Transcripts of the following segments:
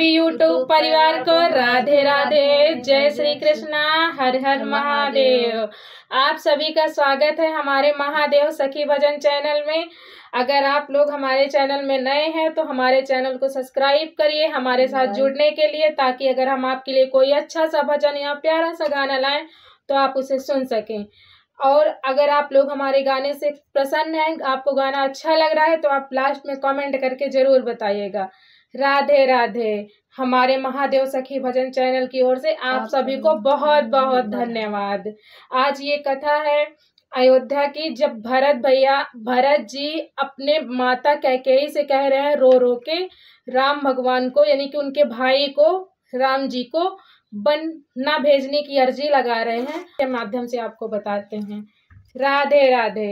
सभी यूट्यूब परिवार को राधे राधे, जय श्री कृष्णा, हर हर महादेव। आप सभी का स्वागत है हमारे महादेव सखी भजन चैनल में। अगर आप लोग हमारे चैनल में नए हैं तो हमारे चैनल को सब्सक्राइब करिए हमारे साथ जुड़ने के लिए, ताकि अगर हम आपके लिए कोई अच्छा सा भजन या प्यारा सा गाना लाएं तो आप उसे सुन सकें। और अगर आप लोग हमारे गाने से प्रसन्न हैं, आपको गाना अच्छा लग रहा है, तो आप लास्ट में कमेंट करके जरूर बताइएगा। राधे राधे। हमारे महादेव सखी भजन चैनल की ओर से आप सभी को बहुत बहुत धन्यवाद। आज ये कथा है अयोध्या की, जब भरत जी अपने माता कैकेयी से कह रहे हैं रो रो के राम भगवान को, यानी कि उनके भाई को, राम जी को वन ना भेजने की अर्जी लगा रहे हैं। के माध्यम से आपको बताते हैं। राधे राधे।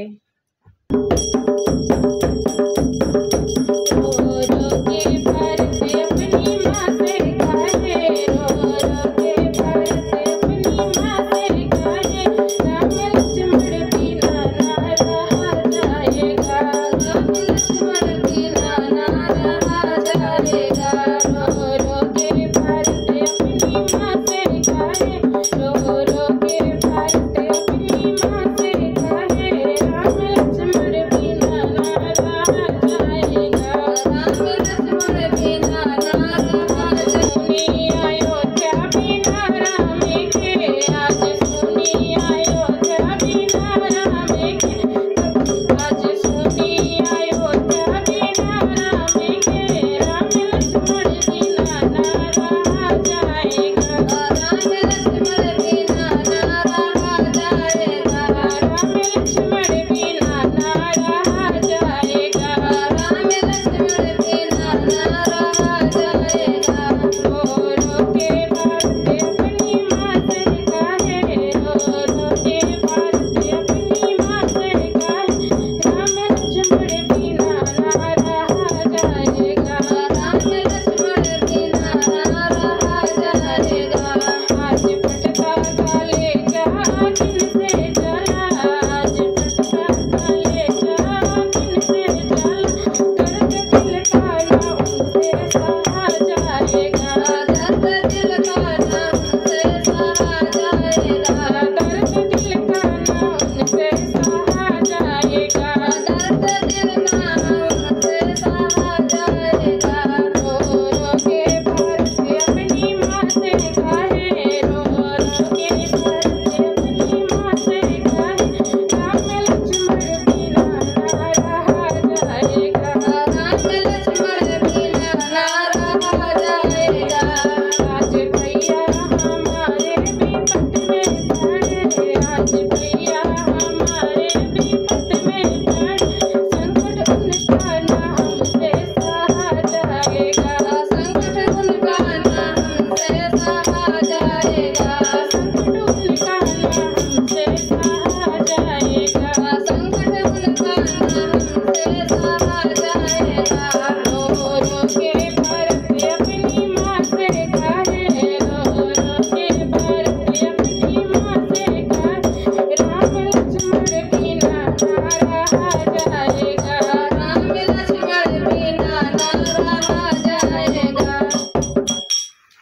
जाएगा।